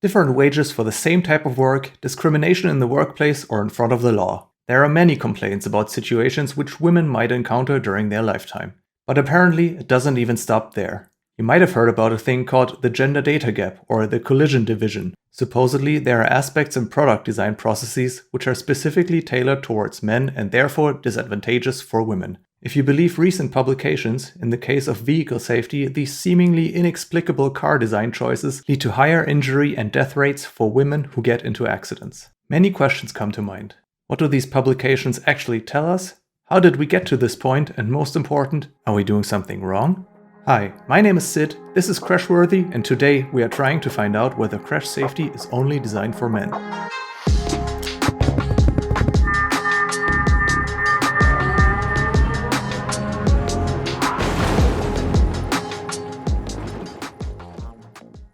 Different wages for the same type of work, discrimination in the workplace or in front of the law. There are many complaints about situations which women might encounter during their lifetime. But apparently, it doesn't even stop there. You might have heard about a thing called the gender data gap or the collision division. Supposedly, there are aspects in product design processes which are specifically tailored towards men and therefore disadvantageous for women. If you believe recent publications, in the case of vehicle safety, these seemingly inexplicable car design choices lead to higher injury and death rates for women who get into accidents. Many questions come to mind. What do these publications actually tell us? How did we get to this point? And most important, are we doing something wrong? Hi, my name is Sid, this is Crashworthy, and today we are trying to find out whether crash safety is only designed for men.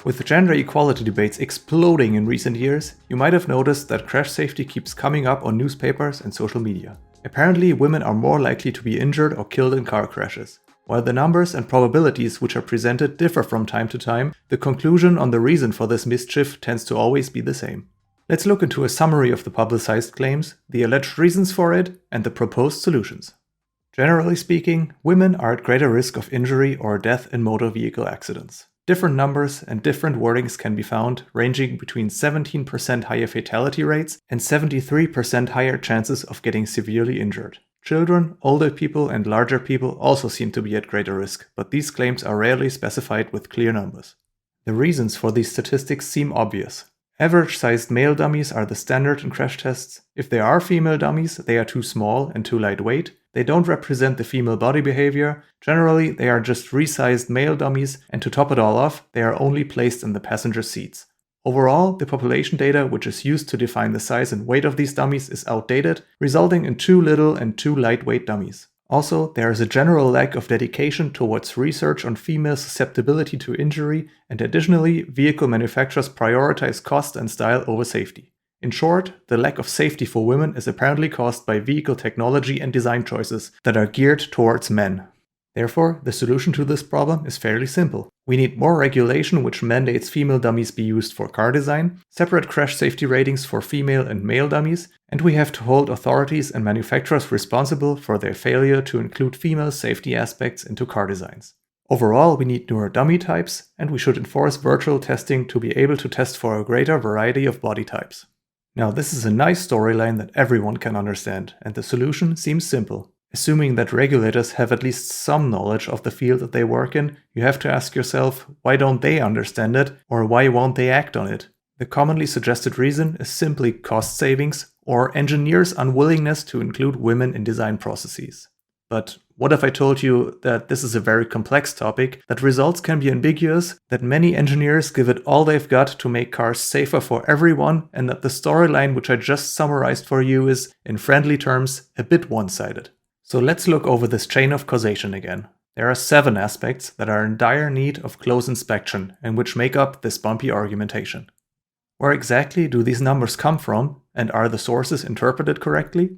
With gender equality debates exploding in recent years, you might have noticed that crash safety keeps coming up on newspapers and social media. Apparently, women are more likely to be injured or killed in car crashes. While the numbers and probabilities which are presented differ from time to time, the conclusion on the reason for this mischief tends to always be the same. Let's look into a summary of the publicized claims, the alleged reasons for it, and the proposed solutions. Generally speaking, women are at greater risk of injury or death in motor vehicle accidents. Different numbers and different wordings can be found, ranging between 17% higher fatality rates and 73% higher chances of getting severely injured. Children, older people, and larger people also seem to be at greater risk, but these claims are rarely specified with clear numbers. The reasons for these statistics seem obvious. Average-sized male dummies are the standard in crash tests. If there are female dummies, they are too small and too lightweight. They don't represent the female body behavior. Generally, they are just resized male dummies, and to top it all off, they are only placed in the passenger seats. Overall, the population data which is used to define the size and weight of these dummies is outdated, resulting in too little and too lightweight dummies. Also, there is a general lack of dedication towards research on female susceptibility to injury, and additionally, vehicle manufacturers prioritize cost and style over safety. In short, the lack of safety for women is apparently caused by vehicle technology and design choices that are geared towards men. Therefore, the solution to this problem is fairly simple. We need more regulation which mandates female dummies be used for car design, separate crash safety ratings for female and male dummies, and we have to hold authorities and manufacturers responsible for their failure to include female safety aspects into car designs. Overall, we need newer dummy types, and we should enforce virtual testing to be able to test for a greater variety of body types. Now, this is a nice storyline that everyone can understand, and the solution seems simple. Assuming that regulators have at least some knowledge of the field that they work in, you have to ask yourself, why don't they understand it, or why won't they act on it? The commonly suggested reason is simply cost savings, or engineers' unwillingness to include women in design processes. But what if I told you that this is a very complex topic, that results can be ambiguous, that many engineers give it all they've got to make cars safer for everyone, and that the storyline which I just summarized for you is, in friendly terms, a bit one-sided? So let's look over this chain of causation again. There are 7 aspects that are in dire need of close inspection and which make up this bumpy argumentation. Where exactly do these numbers come from, and are the sources interpreted correctly?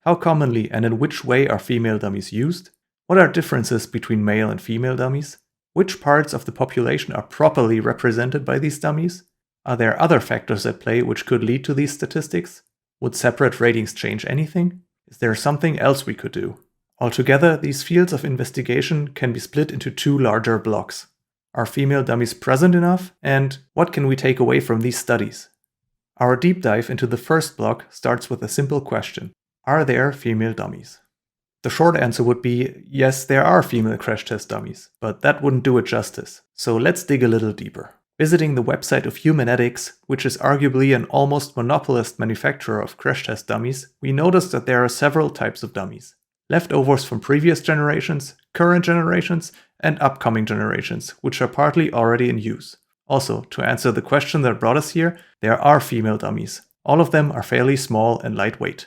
How commonly and in which way are female dummies used? What are differences between male and female dummies? Which parts of the population are properly represented by these dummies? Are there other factors at play which could lead to these statistics? Would separate ratings change anything? Is there something else we could do? Altogether, these fields of investigation can be split into 2 larger blocks. Are female dummies present enough? And what can we take away from these studies? Our deep dive into the first block starts with a simple question. Are there female dummies? The short answer would be, yes, there are female crash test dummies, but that wouldn't do it justice. So let's dig a little deeper. Visiting the website of Humanetics, which is arguably an almost monopolist manufacturer of crash test dummies, we noticed that there are several types of dummies. Leftovers from previous generations, current generations, and upcoming generations, which are partly already in use. Also, to answer the question that brought us here, there are female dummies. All of them are fairly small and lightweight.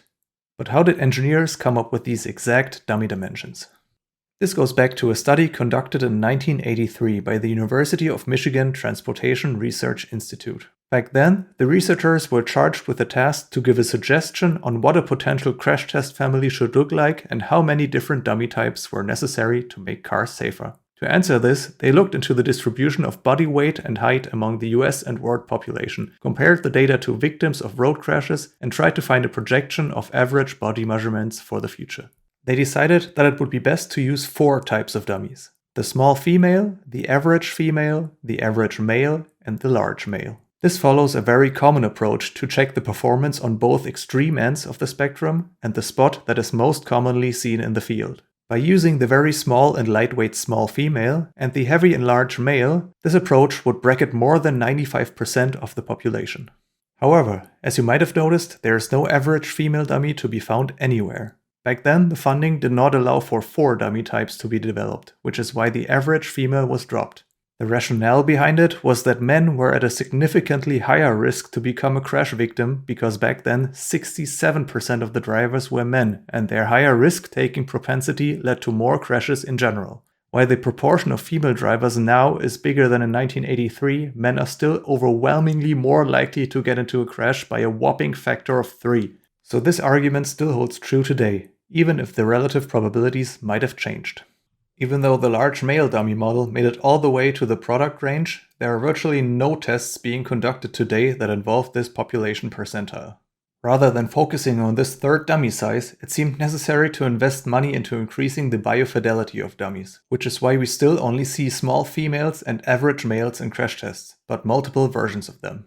But how did engineers come up with these exact dummy dimensions? This goes back to a study conducted in 1983 by the University of Michigan Transportation Research Institute. Back then, the researchers were charged with the task to give a suggestion on what a potential crash test family should look like and how many different dummy types were necessary to make cars safer. To answer this, they looked into the distribution of body weight and height among the US and world population, compared the data to victims of road crashes, and tried to find a projection of average body measurements for the future. They decided that it would be best to use 4 types of dummies: the small female, the average male, and the large male. This follows a very common approach to check the performance on both extreme ends of the spectrum and the spot that is most commonly seen in the field. By using the very small and lightweight small female and the heavy and large male, this approach would bracket more than 95% of the population. However, as you might have noticed, there is no average female dummy to be found anywhere. Back then, the funding did not allow for 4 dummy types to be developed, which is why the average female was dropped. The rationale behind it was that men were at a significantly higher risk to become a crash victim because back then 67% of the drivers were men, and their higher risk-taking propensity led to more crashes in general. While the proportion of female drivers now is bigger than in 1983, men are still overwhelmingly more likely to get into a crash by a whopping factor of 3. So this argument still holds true today, even if the relative probabilities might have changed. Even though the large male dummy model made it all the way to the product range, there are virtually no tests being conducted today that involve this population percentile. Rather than focusing on this third dummy size, it seemed necessary to invest money into increasing the biofidelity of dummies, which is why we still only see small females and average males in crash tests, but multiple versions of them.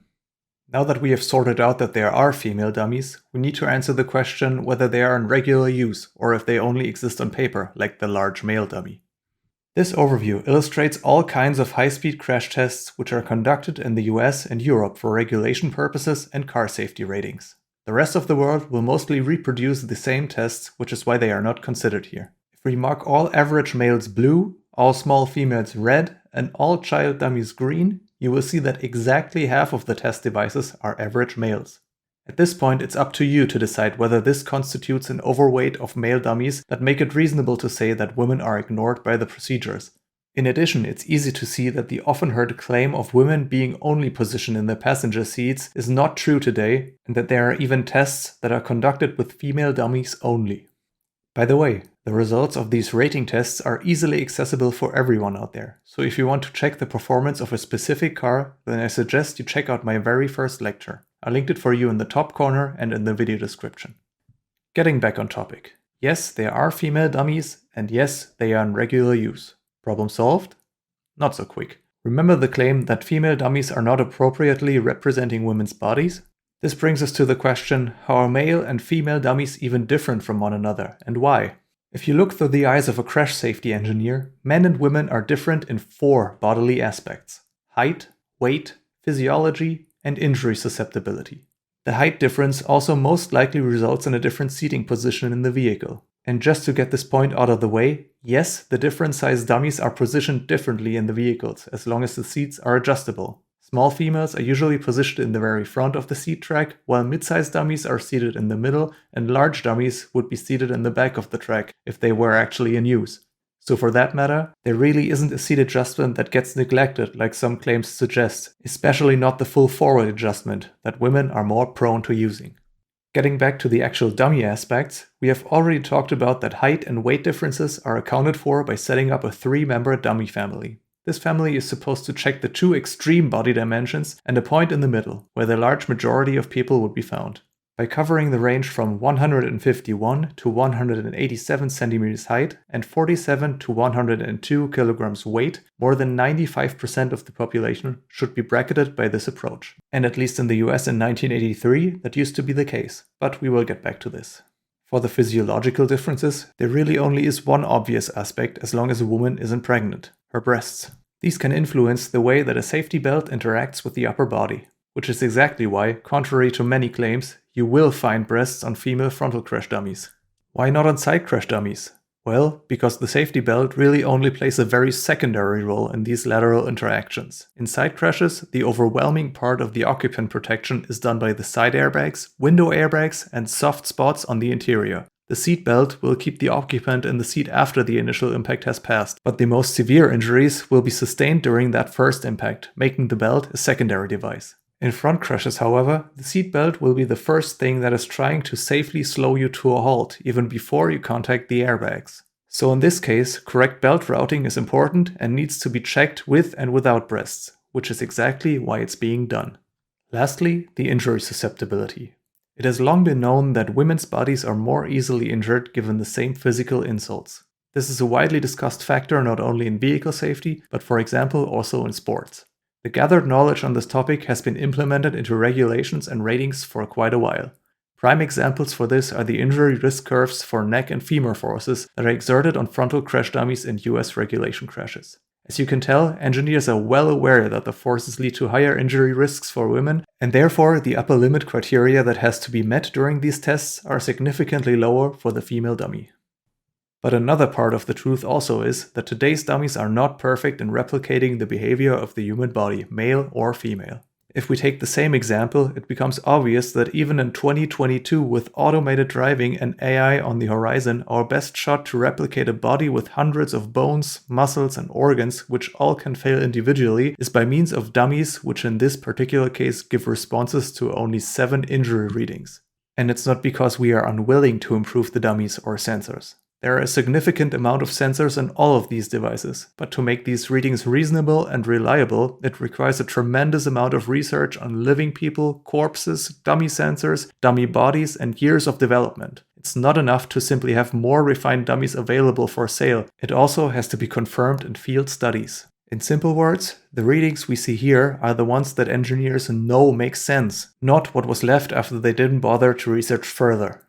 Now that we have sorted out that there are female dummies, we need to answer the question whether they are in regular use or if they only exist on paper, like the large male dummy. This overview illustrates all kinds of high-speed crash tests which are conducted in the US and Europe for regulation purposes and car safety ratings. The rest of the world will mostly reproduce the same tests, which is why they are not considered here. If we mark all average males blue, all small females red, and all child dummies green, you will see that exactly half of the test devices are average males. At this point, it's up to you to decide whether this constitutes an overweight of male dummies that make it reasonable to say that women are ignored by the procedures. In addition, it's easy to see that the often heard claim of women being only positioned in the passenger seats is not true today, and that there are even tests that are conducted with female dummies only. By the way, the results of these rating tests are easily accessible for everyone out there, so if you want to check the performance of a specific car, then I suggest you check out my very first lecture. I linked it for you in the top corner and in the video description. Getting back on topic. Yes, there are female dummies, and yes, they are in regular use. Problem solved? Not so quick. Remember the claim that female dummies are not appropriately representing women's bodies? This brings us to the question, how are male and female dummies even different from one another, and why? If you look through the eyes of a crash safety engineer, men and women are different in 4 bodily aspects: height, weight, physiology, and injury susceptibility. The height difference also most likely results in a different seating position in the vehicle. And just to get this point out of the way, yes, the different size dummies are positioned differently in the vehicles, as long as the seats are adjustable. Small females are usually positioned in the very front of the seat track, while mid-sized dummies are seated in the middle, and large dummies would be seated in the back of the track if they were actually in use. So for that matter, there really isn't a seat adjustment that gets neglected like some claims suggest, especially not the full forward adjustment that women are more prone to using. Getting back to the actual dummy aspects, we have already talked about that height and weight differences are accounted for by setting up a 3-member dummy family. This family is supposed to check the 2 extreme body dimensions and a point in the middle, where the large majority of people would be found. By covering the range from 151 to 187 centimeters height and 47 to 102 kilograms weight, more than 95% of the population should be bracketed by this approach. And at least in the US in 1983, that used to be the case, but we will get back to this. For the physiological differences, there really only is one obvious aspect as long as a woman isn't pregnant: her breasts. These can influence the way that a safety belt interacts with the upper body, which is exactly why, contrary to many claims, you will find breasts on female frontal crash dummies. Why not on side crash dummies? Well, because the safety belt really only plays a very secondary role in these lateral interactions. In side crashes, the overwhelming part of the occupant protection is done by the side airbags, window airbags, and soft spots on the interior. The seat belt will keep the occupant in the seat after the initial impact has passed, but the most severe injuries will be sustained during that first impact, making the belt a secondary device. In front crashes, however, the seat belt will be the first thing that is trying to safely slow you to a halt even before you contact the airbags. So in this case, correct belt routing is important and needs to be checked with and without breasts, which is exactly why it's being done. Lastly, the injury susceptibility. It has long been known that women's bodies are more easily injured given the same physical insults. This is a widely discussed factor not only in vehicle safety, but for example also in sports. The gathered knowledge on this topic has been implemented into regulations and ratings for quite a while. Prime examples for this are the injury risk curves for neck and femur forces that are exerted on frontal crash dummies in US regulation crashes. As you can tell, engineers are well aware that the forces lead to higher injury risks for women, and therefore the upper limit criteria that has to be met during these tests are significantly lower for the female dummy. But another part of the truth also is that today's dummies are not perfect in replicating the behavior of the human body, male or female. If we take the same example, it becomes obvious that even in 2022, with automated driving and AI on the horizon, our best shot to replicate a body with hundreds of bones, muscles, and organs, which all can fail individually, is by means of dummies, which in this particular case give responses to only 7 injury readings. And it's not because we are unwilling to improve the dummies or sensors. There are a significant amount of sensors in all of these devices, but to make these readings reasonable and reliable, it requires a tremendous amount of research on living people, corpses, dummy sensors, dummy bodies, and years of development. It's not enough to simply have more refined dummies available for sale. It also has to be confirmed in field studies. In simple words, the readings we see here are the ones that engineers know make sense, not what was left after they didn't bother to research further.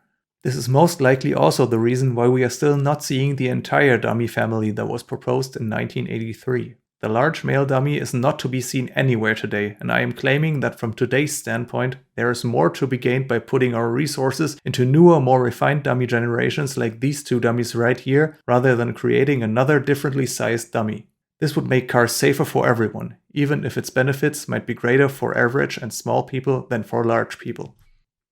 This is most likely also the reason why we are still not seeing the entire dummy family that was proposed in 1983. The large male dummy is not to be seen anywhere today, and I am claiming that from today's standpoint, there is more to be gained by putting our resources into newer, more refined dummy generations like these 2 dummies right here, rather than creating another differently sized dummy. This would make cars safer for everyone, even if its benefits might be greater for average and small people than for large people.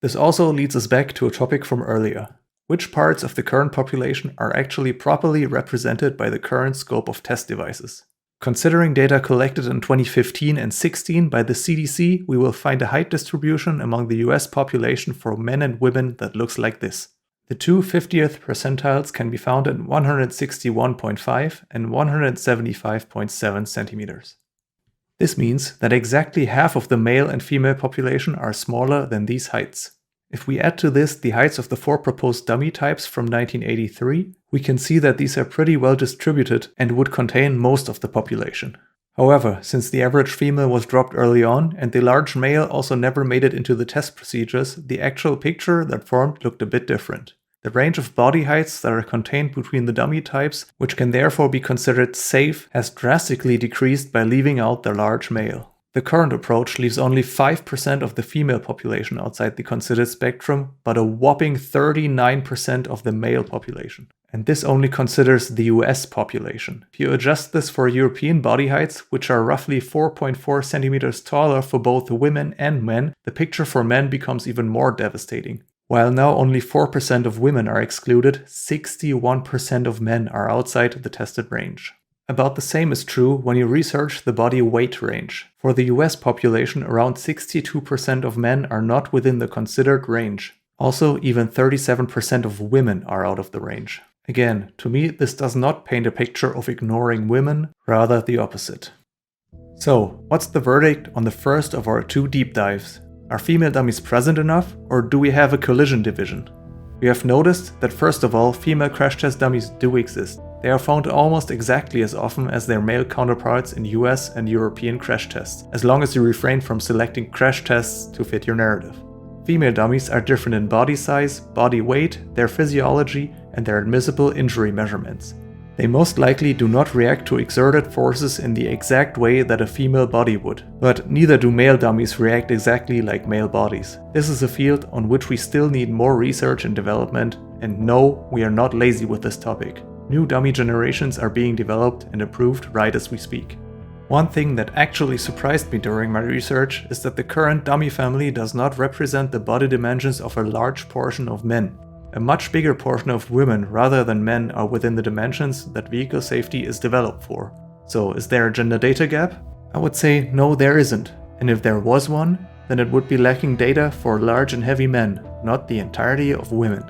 This also leads us back to a topic from earlier. Which parts of the current population are actually properly represented by the current scope of test devices? Considering data collected in 2015 and 16 by the CDC, we will find a height distribution among the US population for men and women that looks like this. The 2 50th percentiles can be found at 161.5 and 175.7 centimeters. This means that exactly half of the male and female population are smaller than these heights. If we add to this the heights of the 4 proposed dummy types from 1983, we can see that these are pretty well distributed and would contain most of the population. However, since the average female was dropped early on and the large male also never made it into the test procedures, the actual picture that formed looked a bit different. The range of body heights that are contained between the dummy types, which can therefore be considered safe, has drastically decreased by leaving out the large male. The current approach leaves only 5% of the female population outside the considered spectrum, but a whopping 39% of the male population. And this only considers the US population. If you adjust this for European body heights, which are roughly 4.4 centimeters taller for both women and men, the picture for men becomes even more devastating. While now only 4% of women are excluded, 61% of men are outside the tested range. About the same is true when you research the body weight range. For the US population, around 62% of men are not within the considered range. Also, even 37% of women are out of the range. Again, to me, this does not paint a picture of ignoring women, rather the opposite. So, what's the verdict on the first of our 2 deep dives? Are female dummies present enough, or do we have a collision division? We have noticed that first of all, female crash test dummies do exist. They are found almost exactly as often as their male counterparts in US and European crash tests, as long as you refrain from selecting crash tests to fit your narrative. Female dummies are different in body size, body weight, their physiology, and their admissible injury measurements. They most likely do not react to exerted forces in the exact way that a female body would, but neither do male dummies react exactly like male bodies. This is a field on which we still need more research and development, and no, we are not lazy with this topic. New dummy generations are being developed and improved right as we speak. One thing that actually surprised me during my research is that the current dummy family does not represent the body dimensions of a large portion of men. A much bigger portion of women rather than men are within the dimensions that vehicle safety is developed for. So is there a gender data gap? I would say no, there isn't. And if there was one, then it would be lacking data for large and heavy men, not the entirety of women.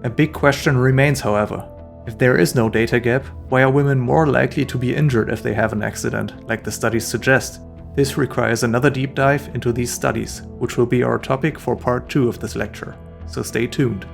A big question remains, however. If there is no data gap, why are women more likely to be injured if they have an accident, like the studies suggest? This requires another deep dive into these studies, which will be our topic for part 2 of this lecture, so stay tuned.